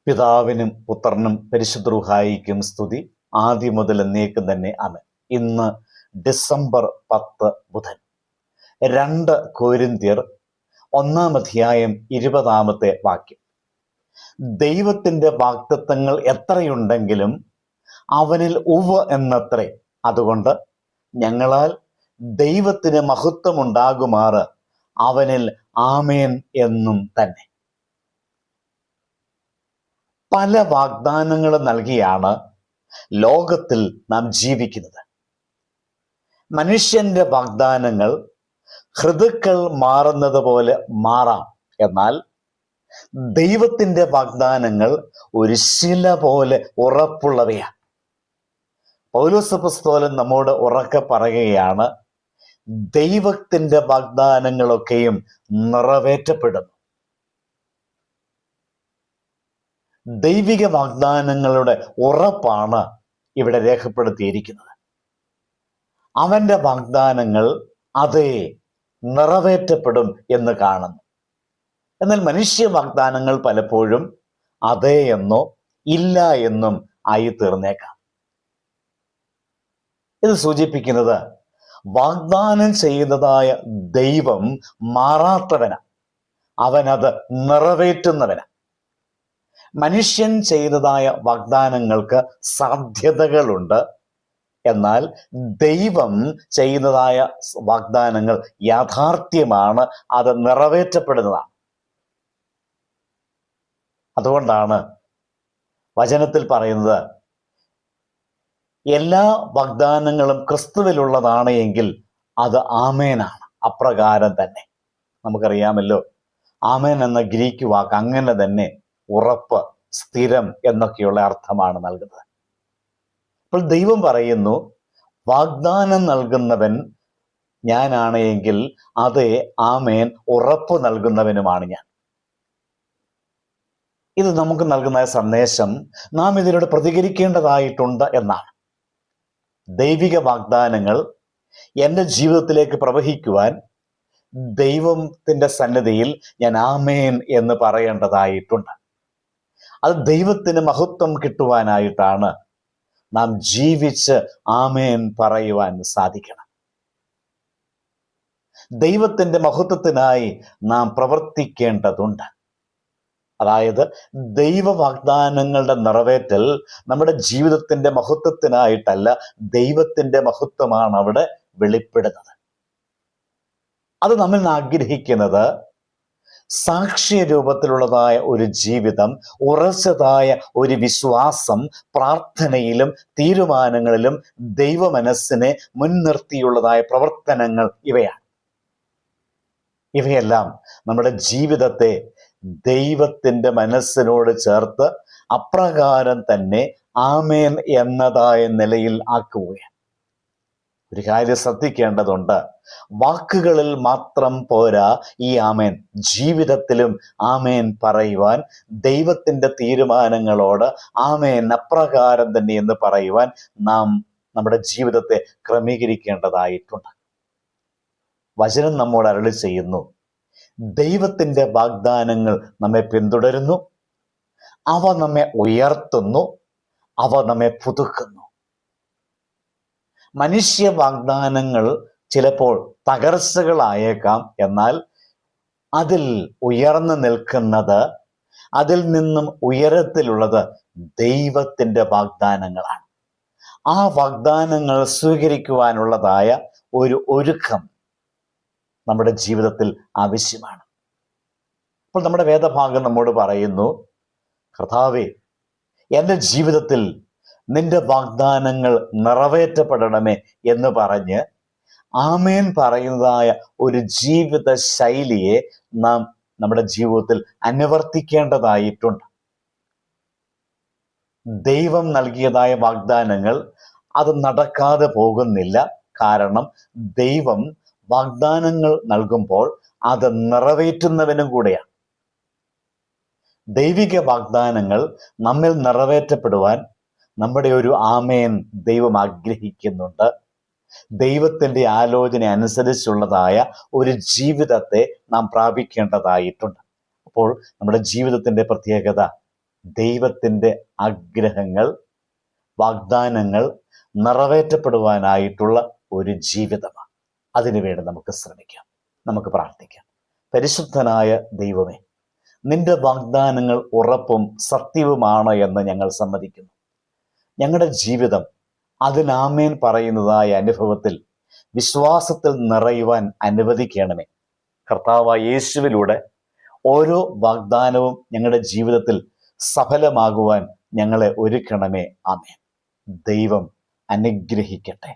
പിതാവിനും പുത്രനും പരിശുദ്ധ റൂഹായിക്കും സ്തുതി, ആദ്യം മുതൽ എന്നേക്കും തന്നെ ആമേൻ. ഇന്ന് ഡിസംബർ 10 ബുധൻ. 2 കൊരിന്ത്യർ 1-ാം അധ്യായം 20-ാമത്തെ വാക്യം. ദൈവത്തിന്റെ വാഗ്ദത്തങ്ങൾ എത്രയുണ്ടെങ്കിലും അവനിൽ ഉവ്വ് എന്നത്രേ. അതുകൊണ്ട് ഞങ്ങളാൽ ദൈവത്തിന് മഹത്വമുണ്ടാകുമാറ് അവനിൽ ആമേൻ എന്നും തന്നെ. പല വാഗ്ദാനങ്ങൾ നൽകിയാണ് ലോകത്തിൽ നാം ജീവിക്കുന്നത്. മനുഷ്യന്റെ വാഗ്ദാനങ്ങൾ ഋതുക്കൾ മാറുന്നത് പോലെ മാറാം. എന്നാൽ ദൈവത്തിന്റെ വാഗ്ദാനങ്ങൾ ഒരു ശില പോലെ ഉറപ്പുള്ളവയാണ്. പൗലോസ് അപ്പോസ്തലൻ നമ്മോട് ഉറക്കെ പറയുകയാണ്, ദൈവത്തിന്റെ വാഗ്ദാനങ്ങളൊക്കെയും നിറവേറ്റപ്പെടുന്നു. ദൈവിക വാഗ്ദാനങ്ങളുടെ ഉറപ്പാണ് ഇവിടെ രേഖപ്പെടുത്തിയിരിക്കുന്നത്. അവന്റെ വാഗ്ദാനങ്ങൾ അതേ നിറവേറ്റപ്പെടും എന്ന് കാണുന്നു. എന്നാൽ മനുഷ്യ വാഗ്ദാനങ്ങൾ പലപ്പോഴും അതേ എന്നോ ഇല്ല എന്നും ആയി തീർന്നേക്കാം. ഇത് സൂചിപ്പിക്കുന്നത് വാഗ്ദാനം ചെയ്യുന്നതായ ദൈവം മാറാത്തവനാണ്, അവനത് നിറവേറ്റുന്നവനാണ്. മനുഷ്യൻ ചെയ്തതായ വാഗ്ദാനങ്ങൾക്ക് സാധ്യതകളുണ്ട്, എന്നാൽ ദൈവം ചെയ്യുന്നതായ വാഗ്ദാനങ്ങൾ യാഥാർത്ഥ്യമാണ്, അത് നിറവേറ്റപ്പെടുന്നതാണ്. അതുകൊണ്ടാണ് വചനത്തിൽ പറയുന്നത്, എല്ലാ വാഗ്ദാനങ്ങളും ക്രിസ്തുവിലുള്ളതാണ് എങ്കിൽ അത് ആമേനാണ്. അപ്രകാരം തന്നെ നമുക്കറിയാമല്ലോ, ആമേൻ എന്ന ഗ്രീക്ക് വാക്ക് അങ്ങനെ തന്നെ ഉറപ്പ്, സ്ഥിരം എന്നൊക്കെയുള്ള അർത്ഥമാണ് നൽകുന്നത്. അപ്പോൾ ദൈവം പറയുന്നു, വാഗ്ദാനം നൽകുന്നവൻ ഞാനാണ് എങ്കിൽ അതേ ആമേൻ ഉറപ്പ് നൽകുന്നവനുമാണ് ഞാൻ. ഇത് നമുക്ക് നൽകുന്ന സന്ദേശം നാം ഇതിനോട് പ്രതികരിക്കേണ്ടതായിട്ടുണ്ട് എന്നാണ്. ദൈവിക വാഗ്ദാനങ്ങൾ എൻ്റെ ജീവിതത്തിലേക്ക് പ്രവഹിക്കുവാൻ ദൈവത്തിൻ്റെ സന്നിധിയിൽ ഞാൻ ആമേൻ എന്ന് പറയേണ്ടതായിട്ടുണ്ട്. അത് ദൈവത്തിന് മഹത്വം കിട്ടുവാനായിട്ടാണ് നാം ജീവിച്ച് ആമേൻ പറയുവാൻ സാധിക്കണം. ദൈവത്തിന്റെ മഹത്വത്തിനായി നാം പ്രവർത്തിക്കേണ്ടതുണ്ട്. അതായത് ദൈവ വാഗ്ദാനങ്ങളുടെ നിറവേറ്റൽ നമ്മുടെ ജീവിതത്തിന്റെ മഹത്വത്തിനായിട്ടല്ല, ദൈവത്തിന്റെ മഹത്വമാണ് അവിടെ വെളിപ്പെടുന്നത്. അത് നമ്മൾ ആഗ്രഹിക്കുന്നത് സാക്ഷ്യ രൂപത്തിലുള്ളതായ ഒരു ജീവിതം, ഉറച്ചതായ ഒരു വിശ്വാസം, പ്രാർത്ഥനയിലും തീരുമാനങ്ങളിലും ദൈവ മനസ്സിനെ മുൻനിർത്തിയുള്ളതായ പ്രവർത്തനങ്ങൾ ഇവയാണ്. ഇവയെല്ലാം നമ്മുടെ ജീവിതത്തെ ദൈവത്തിൻ്റെ മനസ്സിനോട് ചേർത്ത് അപ്രകാരം തന്നെ ആമേൻ എന്നതായ നിലയിൽ ആക്കുകയാണ്. ഒരു കാര്യം ശ്രദ്ധിക്കേണ്ടതുണ്ട്, വാക്കുകളിൽ മാത്രം പോരാ ഈ ആമേൻ, ജീവിതത്തിലും ആമേൻ പറയുവാൻ, ദൈവത്തിൻ്റെ തീരുമാനങ്ങളോട് ആമേൻ അപ്രകാരം തന്നെ എന്ന് പറയുവാൻ നാം നമ്മുടെ ജീവിതത്തെ ക്രമീകരിക്കേണ്ടതായിട്ടുണ്ട്. വചനം നമ്മോട് അരുളി ചെയ്യുന്നു, ദൈവത്തിൻ്റെ വാഗ്ദാനങ്ങൾ നമ്മെ പിന്തുടരുന്നു, അവ നമ്മെ ഉയർത്തുന്നു, അവ നമ്മെ പുതുക്കുന്നു. മനുഷ്യ വാഗ്ദാനങ്ങൾ ചിലപ്പോൾ തകർച്ചകളായേക്കാം, എന്നാൽ അതിൽ ഉയർന്നു നിൽക്കുന്നത്, അതിൽ നിന്നും ഉയരത്തിലുള്ളത് ദൈവത്തിൻ്റെ വാഗ്ദാനങ്ങളാണ്. ആ വാഗ്ദാനങ്ങൾ സ്വീകരിക്കുവാനുള്ളതായ ഒരു ഒരുക്കം നമ്മുടെ ജീവിതത്തിൽ ആവശ്യമാണ്. അപ്പോൾ നമ്മുടെ വേദഭാഗം നമ്മോട് പറയുന്നു, കർത്താവേ, എൻ്റെ ജീവിതത്തിൽ നിന്റെ വാഗ്ദാനങ്ങൾ നിറവേറ്റപ്പെടണമേ എന്ന് പറഞ്ഞ് ആമേൻ പറയുന്നതായ ഒരു ജീവിത ശൈലിയെ നാം നമ്മുടെ ജീവിതത്തിൽ അനുവർത്തിക്കേണ്ടതായിട്ടുണ്ട്. ദൈവം നൽകിയതായ വാഗ്ദാനങ്ങൾ അത് നടക്കാതെ പോകുന്നില്ല. കാരണം ദൈവം വാഗ്ദാനങ്ങൾ നൽകുമ്പോൾ അത് നിറവേറ്റുന്നവനും കൂടെയാണ്. ദൈവിക വാഗ്ദാനങ്ങൾ നമ്മിൽ നിറവേറ്റപ്പെടുവാൻ നമ്മുടെ ഒരു ആമേൻ ദൈവം ആഗ്രഹിക്കുന്നുണ്ട്. ദൈവത്തിൻ്റെ ആലോചന അനുസരിച്ചുള്ളതായ ഒരു ജീവിതത്തെ നാം പ്രാപിക്കേണ്ടതായിട്ടുണ്ട്. അപ്പോൾ നമ്മുടെ ജീവിതത്തിൻ്റെ പ്രത്യേകത, ദൈവത്തിൻ്റെ ആഗ്രഹങ്ങൾ, വാഗ്ദാനങ്ങൾ നിറവേറ്റപ്പെടുവാനായിട്ടുള്ള ഒരു ജീവിതമാണ്. അതിനുവേണ്ടി നമുക്ക് ശ്രമിക്കാം, നമുക്ക് പ്രാർത്ഥിക്കാം. പരിശുദ്ധനായ ദൈവമേ, നിന്റെ വാഗ്ദാനങ്ങൾ ഉറപ്പും സത്യവുമാണ് എന്ന് ഞങ്ങൾ സമ്മതിക്കുന്നു. ഞങ്ങളുടെ ജീവിതം അതിനാമേൻ പറയുന്നതായ അനുഭവത്തിൽ, വിശ്വാസത്തിൽ നിറയുവാൻ അനുവദിക്കണമേ. കർത്താവായ യേശുവിലൂടെ ഓരോ വാഗ്ദാനവും ഞങ്ങളുടെ ജീവിതത്തിൽ സഫലമാകുവാൻ ഞങ്ങളെ ഒരുക്കണമേ. ആമേൻ. ദൈവം അനുഗ്രഹിക്കട്ടെ.